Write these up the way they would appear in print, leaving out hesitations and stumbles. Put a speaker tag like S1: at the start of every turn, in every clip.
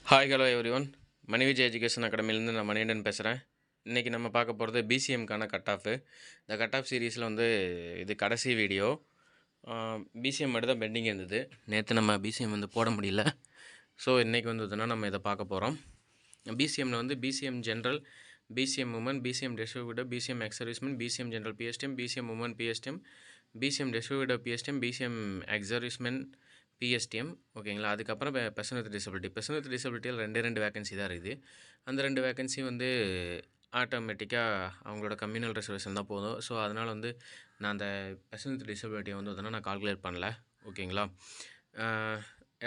S1: Hi hello everyone. Mani Vijay education அகாடமிலேருந்து நான் மணிகண்டன் பேசுகிறேன். இன்றைக்கி நம்ம பார்க்க போகிறது பிசிஎம்க்கான கட் ஆஃபு. இந்த கட் ஆஃப் சீரீஸில் இது கடைசி வீடியோ. பிசிஎம் மட்டும் தான் பெண்டிங் இருந்தது. நேற்று நம்ம பிசிஎம் போட முடியல. ஸோ இன்றைக்கி நம்ம இதை பார்க்க போகிறோம். பிசிஎம்மில் PCM general, PCM women, PCM distributor, PCM ex servicemen, PCM general PSTM, PCM women PSTM, PCM distributor PSTM, PCM ex servicemen PSTM. ஓகேங்களா. அதுக்கப்புறம் person with disability. Person with டிசபிலிட்டியில் ரெண்டு வேகன்சி தான் இருக்குது. அந்த 2 வேகன்சி ஆட்டோமேட்டிக்காக அவங்களோட கம்யூனல் ரிசர்வேஷன் தான் போதும். ஸோ அதனால் நான் அந்த பர்சன் வித் டிசபிலிட்டியை நான் கால்குலேட் பண்ணல. ஓகேங்களா.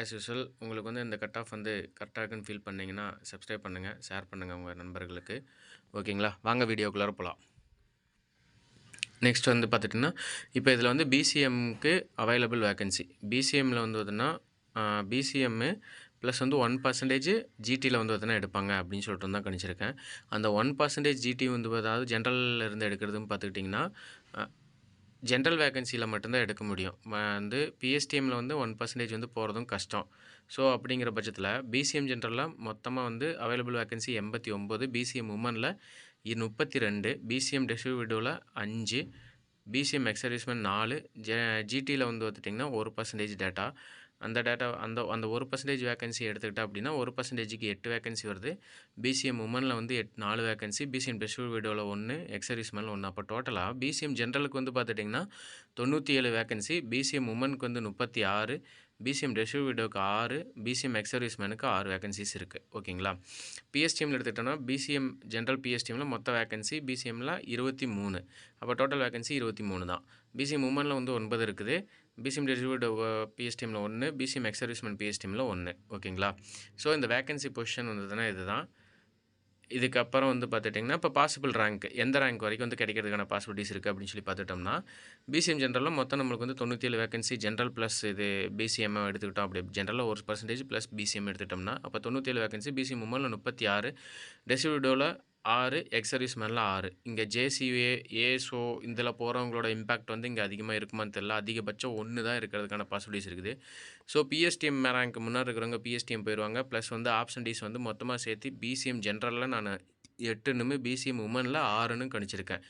S1: ஆஸ் யூஸ்வல் உங்களுக்கு இந்த கட் ஆஃப் கரெக்டாக இருக்குன்னு ஃபீல் பண்ணிங்கன்னா சப்ஸ்கிரைப் பண்ணுங்கள், ஷேர் பண்ணுங்கள் உங்கள் நண்பர்களுக்கு. ஓகேங்களா. வாங்க வீடியோக்குள்ளார போகலாம். நெக்ஸ்ட் பார்த்துட்டிங்கன்னா, இப்போ இதில் பிசிஎம்க்கு அவைலபிள் வேக்கன்சி. பிசிஎம்மில் பிசிஎம்மு ப்ளஸ் 1% ஜிடியில் எடுப்பாங்க அப்படின்னு சொல்லிட்டு தான் கணிச்சிருக்கேன். அந்த 1% ஜிடி அதாவது ஜென்ரலில் இருந்து எடுக்கிறதுன்னு பார்த்துக்கிட்டிங்கன்னா, ஜென்ரல் வேக்கன்சியில் மட்டும்தான் எடுக்க முடியும். பிஎஸ்டிஎம்மில் 1% போகிறதும் கஷ்டம். ஸோ அப்படிங்கிற பட்சத்தில் பிசிஎம் ஜென்ரலில் மொத்தமாக அவைலபிள் வேக்கன்சி 89, பிசிஎம் உமனில் 32, பிசிஎம் டிஸ்ட்ரிபியூட்டிவில் 5, பிசிஎம் எக்ஸ் சர்வீஸ்மென் 4, ஜிடியில் பார்த்துட்டிங்கன்னா 1% டேட்டா. அந்த டேட்டா அந்த 1% வேக்கன்சி எடுத்துக்கிட்டா அப்படின்னா 1%க்கு 8 வேக்கன்சி வருது. பிசிஎம் உமனில் 4 வேக்கன்சி, பிசிஎம் டிஸ்ட்ரிபியூட்டிவில் 1, எக்ஸ் சர்வீஸ்மெனில் 1. அப்போ டோட்டலாக பிசிஎம் ஜென்ரலுக்கு பார்த்துட்டிங்கன்னா 97 வேக்கன்சி, பிசிஎம் உமனுக்கு 36, பிசிஎம் டிஸ்ட்ரிபியூட்டிவ்க்கு 6, பிசிஎம் எக்ஸ் சர்வீஸ்மெனுக்கு 6 வேக்கன்சிஸ் இருக்குது. ஓகேங்களா. பிஎஸ்டிஎம்மில் எடுத்துக்கிட்டோன்னா பிசிஎம் ஜென்ரல் பிஎஸ்டிஎம்மில் மொத்த வேக்கன்சி பிசிஎம்மில் 23. அப்போ டோட்டல் வேக்கன்சி 23 தான். பிசிஎம் உமனில் 9 இருக்குது, பிசிஎம் டிஸ்ட்ரிபியூட்டிவ் பிஎஸ்டிஎம்மில் 1, பிசிஎம் எக்ஸ் சர்வீஸ்மென் பிஎஸ்டிஎம்மில் 1. ஓகேங்களா. ஸோ இந்த வேக்கன்சி பொசிஷன் இதுதான். இதுக்கப்புறம் பார்த்துட்டிங்கன்னா, இப்போ பாசிபிள் ரேங்க் எந்த ரேங்க் வரைக்கும் கிடைக்கிறதுக்கான பாசிபிலிட்டிஸ் இருக்குது அப்படின்னு சொல்லி பார்த்துட்டோம்னா, பிசிஎம் ஜென்ரலில் மொத்தம் நம்மளுக்கு 97 வேக்கன்சி ஜென்ரல் ப்ளஸ் பிசிஎம் எடுத்துக்கிட்டோம். அப்படி ஜென்ரலில் 1% ப்ளஸ் பிசிஎம் எடுத்துக்கிட்டோம்னா அப்போ 97 வேக்கன்சி, பிசிஎம் உமனில் 36, டிஸ்ட்ரிபியூட்டிவில் 6, எக்ஸ் சர்வீஸ்மெனில் 6. இங்கே ஜேசிஏ, ஏஎஸ்ஓ இதில் போகிறவங்களோட இம்பாக்ட் இங்கே அதிகமாக இருக்குமான்னு தெரியல. அதிகபட்சம் 1 தான் இருக்கிறதுக்கான பாசிபிலிட்டிஸ் இருக்குது. ஸோ பிஎஸ்டிஎம் ரேங்க் முன்னாடி இருக்கிறவங்க பிஎஸ்டிஎம் போயிடுவாங்க. ப்ளஸ் ஆப்ஷன்டீஸ் மொத்தமாக சேர்த்து பிசிஎம் ஜென்ரலில் நான் 8ன்னு, பிசிஎம் உமனில் 6ன்னு கணிச்சிருக்கேன்.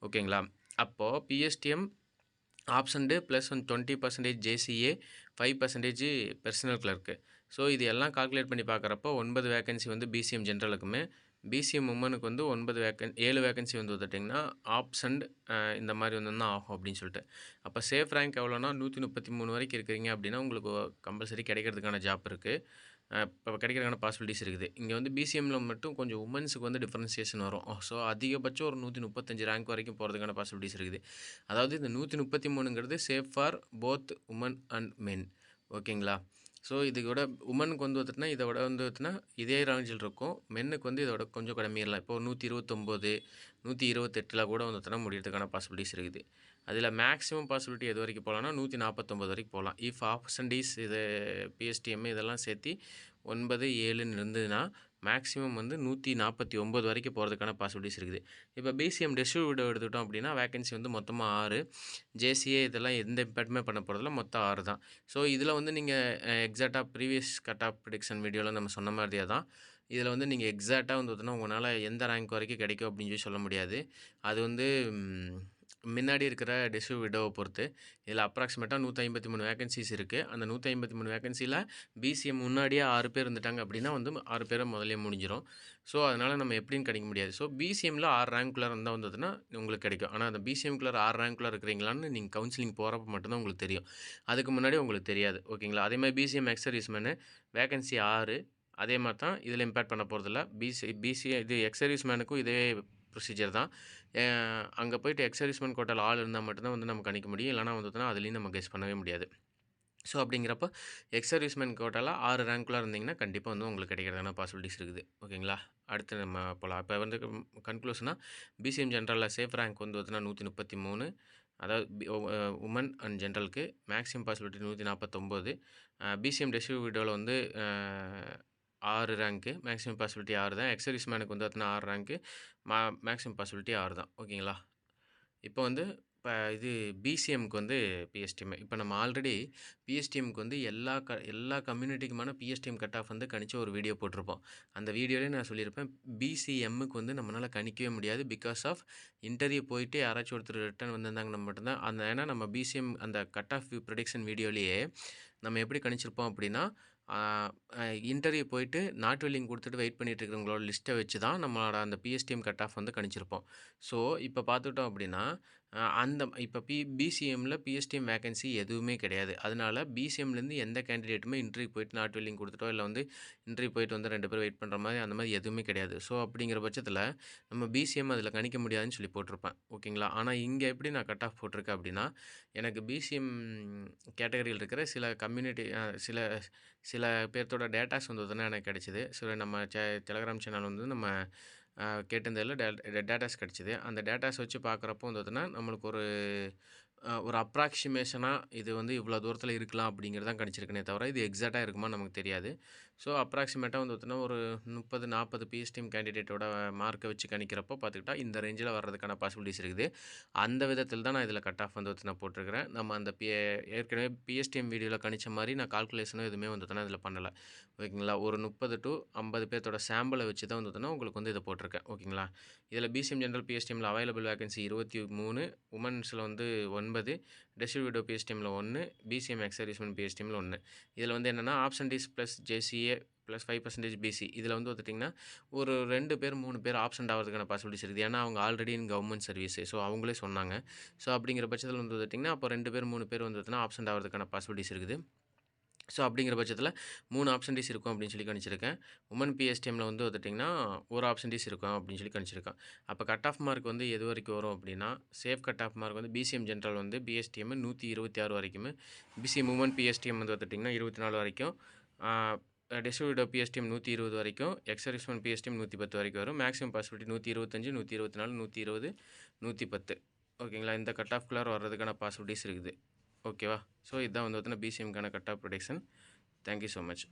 S1: ஓகேங்களா. அப்போது பிஎஸ்டிஎம் ஆப்ஷன்டு plus 20% JCA, 5% personal clerk. So இது எல்லாம் கால்குலேட் பண்ணி பார்க்குறப்போ 9 வேக்கன்சி பிசிஎம் ஜென்ரலுக்குமே, பிசிஎம் உமனுக்கு 7 வேக்கன்சி பார்த்திங்கன்னா ஆப்ஷன்ட் இந்த மாதிரி தான் ஆகும் அப்படின்னு சொல்லிட்டு. அப்போ சேஃப் ரேங்க் எவ்வளோனா 133 வரைக்கும் இருக்கிறீங்க அப்படின்னா உங்களுக்கு கம்பல்சரி கிடைக்கிறதுக்கான ஜாப் இருக்குது. இப்போ கிடைக்கிறதுக்கான பாசிபிலிட்டிஸ் இருக்குது. இங்கே பிசிஎம்மில் மட்டும் கொஞ்சம் உமன்ஸுக்கு டிஃப்ரென்சியேஷன் வரும். ஸோ அதிகபட்சம் ஒரு 135 ரேங்க் வரைக்கும் போகிறதுக்கான பாசிபிலிட்டிஸ் இருக்குது. அதாவது இந்த 133ங்கிறது safe for both women and men. ஓகேங்களா. ஸோ இதுக்கூட உமனுக்கு பார்த்திங்கன்னா இதோட பார்த்திங்கன்னா இதே ரேஞ்சில் இருக்கும். மென்னுக்கு இதோட கொஞ்சம் கம்மியெல்லாம் இப்போ 129, 128 கூட பார்த்திங்கன்னா முடியறதுக்கான பாசிபிலிட்டிஸ் இருக்குது. அதில் மேக்ஸிமம் பாசிபிலிட்டி எது வரைக்கும் போகலான்னா 149 வரைக்கும் போகலாம். இஃப் ஆப்ஷன்டீஸ் இது பிஎஸ்டிஎம் இதெல்லாம் சேர்த்து 9, 7ன்னு இருந்ததுன்னா மேக்ஸிமம் 149 வரைக்கும் போகிறதுக்கான பாசிபிலிட்டிஸ் இருக்குது. இப்போ பிசிஎம் டிஸ்ட்ரிபியூட்டிவ் எடுத்துக்கிட்டோம் அப்படின்னா வேக்கன்சி மொத்தமாக 6, ஜேசிஏ இதெல்லாம் எந்த இம்பேக்ட்டுமே பண்ண போகிறதில்ல, மொத்தம் 6 தான். ஸோ இதில் நீங்கள் எக்ஸாக்டாக ப்ரீவியஸ் கட் ஆஃப் ப்ரிடிக்ஷன் வீடியோவில் நம்ம சொன்ன மாதிரியே தான். இதில் நீங்கள் எக்ஸாக்டாக உங்களால் எந்த ரேங்க் வரைக்கும் கிடைக்கும் அப்படின்னு சொல்லி சொல்ல முடியாது. அது முன்னாடி இருக்கிற டிஸ்ட்ரிபியூட்டிவை பொறுத்து. இதில் அப்ராக்சிமேட்டாக 153 வேக்கன்சிஸ் இருக்குது. அந்த 153 வேக்கன்சியில் பிசிஎம் முன்னாடியே 6 பேர் இருந்துட்டாங்க அப்படின்னா 6 பேரை முதலே முடிஞ்சிடும். ஸோ அதனால் நம்ம எப்படின்னு கிடைக்க முடியாது. ஸோ பிசிஎம்மில் 6 ரேங்க்குள்ளே இருந்தால் உங்களுக்கு கிடைக்கும். ஆனால் அந்த பிசிஎம்குள்ளே 6 ரேங்க்குள்ளே இருக்கிறீங்களான்னு நீங்கள் கவுன்சிலிங் போகிறப்ப மட்டும்தான் உங்களுக்கு தெரியும். அதுக்கு முன்னாடி உங்களுக்கு தெரியாது. ஓகேங்களா. அதேமாதிரி பிசிஎம் எக்ஸ் சர்வீஸ்மென்னு வேக்கன்சி 6. அதே மாதிரி தான் இதில் இம்பேக்ட் பண்ண போகிறதில்ல. இது எக்ஸ் சர்வீஸ்மேனுக்கும் இதே ப்ரொசீஜர் தான். அங்கே போய்ட்டு எக்ஸ் சர்வீஸ்மென் கோட்டாவில் ஆள் இருந்தால் மட்டும்தான் நம்ம கணிக்க முடியும். இல்லைனா அதுலேயும் நம்ம கெஸ் பண்ணவே முடியாது. ஸோ அப்படிங்கிறப்ப எக்ஸ் சர்வீஸ்மென் கோட்டாவில் 6 ரேங்க்குள்ளே இருந்தீங்கன்னா கண்டிப்பாக உங்களுக்கு கிடைக்கிறதான பாசிபிலிட்டிஸ் இருக்குது. ஓகேங்களா. அடுத்து நம்ம போகலாம். இப்போ கன்க்ளூஷனாக பிசிஎம் ஜென்ரலில் சேஃப் ரேங்க் 133, அதாவது உமன் அண்ட் ஜென்ரலுக்கு மேக்ஸிமம் பாசிபிலிட்டி 149. பிசிஎம் டிஸ்ட்ரிபியூட்டிவில் 6 ரேங்க்கு, மேக்ஸிமம் பாசிபிலிட்டி 6 தான். எக்ஸ் சர்வீஸ்மேனுக்கு 6 ரேங்க்கு, மேக்ஸிமம் பாசிபிலிட்டி 6 தான். ஓகேங்களா. இப்போ இப்போ இது பிசிஎம்க்கு வந்து பிஎஸ்டிஎம். இப்போ நம்ம ஆல்ரெடி பிஎஸ்டிஎம்க்கு வந்து எல்லா கம்யூனிட்டிக்குமான பிஎஸ்டிஎம் கட் ஆஃப் வந்து கணிச்சு ஒரு வீடியோ போட்டிருப்போம். அந்த வீடியோலேயே நான் சொல்லியிருப்பேன், பிசிஎம்முக்கு வந்து நம்மளால கணிக்கவே முடியாது. பிகாஸ் ஆஃப் இன்டர்வியூ போயிட்டு யாராச்சும் ஒருத்தர் ரிட்டர்ன் வந்திருந்தாங்கன்னா மட்டும்தான் ஏன்னா நம்ம பிசிஎம் அந்த கட் ஆஃப் ப்ரெடிக்ஷன் வீடியோலேயே நம்ம எப்படி கணிச்சிருப்போம் அப்படின்னா, இன்டர்வியூ போயிட்டு நாட் வெல்லிங் கொடுத்துட்டு வெயிட் பண்ணிட்டு இருக்கிறவங்களோட லிஸ்ட்டை வச்சு தான் நம்மளோட அந்த பிஎஸ்டிஎம் கட் ஆஃப் வந்து கணிச்சிருப்போம். ஸோ இப்போ பார்த்துக்கிட்டோம் அப்படின்னா, அந்த இப்போ பிசிஎம்மில் பிஎஸ்டிஎம் வேகன்சி எதுவுமே கிடையாது. அதனால பிசிஎம்லேருந்து எந்த கேண்டிடேட்டுமே இன்டர்வியூ போயிட்டு நாட் வெல்லிங் கொடுத்துட்டோ இல்லை வந்து இன்டர்வியூ போயிட்டு வந்து 2 பேர் வெயிட் பண்ணுற மாதிரி அந்த மாதிரி எதுவுமே கிடையாது. ஸோ அப்படிங்கிற பட்சத்தில் நம்ம பிசிஎம் அதில் கணிக்க முடியாதுன்னு சொல்லி போட்டிருப்பேன். ஓகேங்களா? ஆனால் இங்கே எப்படி நான் கட் ஆஃப் போட்டிருக்கேன் அப்படின்னா, எனக்கு பிசிஎம் கேட்டகரியில் இருக்கிற சில கம்யூனிட்டி சில பேர்த்தோட டேட்டாஸ் வந்து பார்த்தீங்கன்னா எனக்கு கிடச்சிது. ஸோ நம்ம டெலகிராம் சேனல் வந்து நம்ம கேட்டிருந்ததில் டேட்டாஸ் கிடச்சிது. அந்த டேட்டாஸ் வச்சு பார்க்குறப்போ வந்து பார்த்தீங்கன்னா நம்மளுக்கு ஒரு அப்ராக்சிமேஷனாக இது வந்து இவ்வளோ தூரத்தில் இருக்கலாம் அப்படிங்கிறது தான் கணிச்சிருக்கனே தவிர, இது எக்ஸாக்டாக இருக்குமான்னு நமக்கு தெரியாது. ஸோ அப்ராக்சிமேட்டாக வந்து பார்த்தீங்கன்னா ஒரு 30, 40 பிஎஸ்டிஎம் கேண்டிடேட்டோட மார்க்கை வச்சு கணிக்கிறப்போ பார்த்துக்கிட்டா இந்த ரேஞ்சில் வர்றதுக்கான பாசிபிலிட்டிஸ் இருக்குது. அந்த விதத்தில் தான் நான் இதில் கட் ஆஃப் வந்து பார்த்தீங்கன்னா போட்டிருக்கிறேன். நம்ம அந்த ஏற்கனவே பிஎஸ்டிஎம் வீடியோவில் கணிச்ச மாதிரி நான் கால்குலேஷனும் எதுவுமே வந்து பார்த்தீங்கன்னா இதில் பண்ணலை. ஓகேங்களா? ஒரு 30 to 50 பேர்த்தோட சாம்பிளை வச்சு தான் வந்து பார்த்தீங்கன்னா உங்களுக்கு வந்து இதை போட்டிருக்கேன். ஓகேங்களா? இதில் பிசிஎம் ஜென்ரல் பிஎஸ்டிஎம்மில் அவைலபிள் வேகன்சி 23, உமன்ஸில் வந்து 9, டிஸ்ட்ரிபியூட்டிவ் பிஎஸ்டிஎம்மில் 1, பிசிஎம் எக்ஸர்வீஸ்மெண்ட் பிஎஸ்டிஎம்மில் 1. இதில் வந்து என்னென்னா absentees plus JCA plus 5% PC. இதில் வந்து பார்த்துட்டிங்கன்னா ஒரு 2 பேர் 3 பேர் ஆப்சென்ட் ஆகிறதுக்கான பாசிபிலிட்டிஸ் இருக்குது. ஏன்னா அவங்க ஆல்ரெடி இன் கவர்மெண்ட் சர்வீஸ். ஸோ அவங்களே சொன்னாங்க. ஸோ அப்படிங்கிற பட்சத்தில் வந்து பார்த்திங்கன்னா அப்போ 2 பேர் 3 பேர் வந்து பார்த்தீங்கன்னா ஆப்சென்ட் ஆகிறதுக்கான பாசிபிலிட்டிஸ் இருக்குது. ஸோ அப்படிங்கிற பட்சத்தில் 3 ஆப்சன்டீஸ் இருக்கும் அப்படின்னு சொல்லி கணிச்சிருக்கேன். உமன் பிஎஸ்டிஎம்மில் வந்து பார்த்துட்டிங்கன்னா ஒரு ஆப்சன்டீஸ் இருக்கும் அப்படின்னு சொல்லி கணிச்சிருக்கேன். அப்போ கட் ஆஃப் மார்க் வந்து எது வரைக்கும் வரும் அப்படின்னா, சேஃப் கட் ஆஃப் மார்க் வந்து பிசிஎம் ஜென்ரல் வந்து பிஎஸ்டிஎம் 126 வரைக்கும், பிசிஎம் உமன் பிஎஸ்டிஎம் வந்து பார்த்துட்டிங்கன்னா 24 வரைக்கும், டிஸ்ட்ரிபியூட்டிவ் பிஎஸ்டிஎம் 120 வரைக்கும், எக்ஸர்வீஸ்மெண்ட் பிஎஸ்டிஎம் 110 வரைக்கும் வரும். Maximum possibility 125, 124, 120, 110. ஓகேங்களா? இந்த கட் ஆஃப்குள்ளார வர்றதுக்கான பாசிபிலிட்டிஸ் இருக்குது. ஓகேவா? ஸோ இதுதான் வந்து பார்த்தீங்கன்னா பிசிஎம்க்கான cut off prediction. Thank you so much.